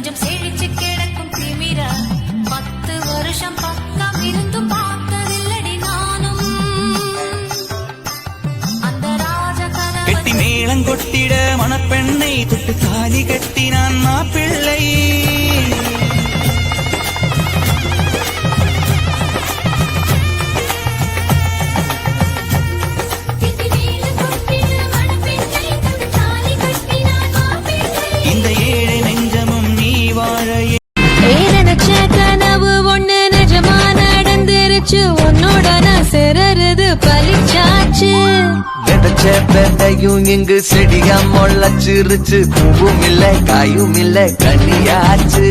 நெஞ்சம் செழிச்சு கிடக்கும் திமிரா 10 வருஷம் பக்கம் இருந்தும் பார்த்ததில்லடி நானும் அந்த ராஜ கெட்டி மேளம் கொட்டிட மணப்பெண்ணை தொட்டு தாலி கட்டினான் மாப்பிள்ளை. இந்த ஏழை நெஞ்சமும் நீ வாழ நினைச்ச கனவு ஒண்ணு நிஜமா நடந்துருச்சு உன்னோட நான் சிறருது பலிச்சாச்சு. விதைச்ச விதையும் இங்கு செடியா முளைச்சிருச்சு பூவும் இல்ல காயும் இல்ல கனியாச்சு.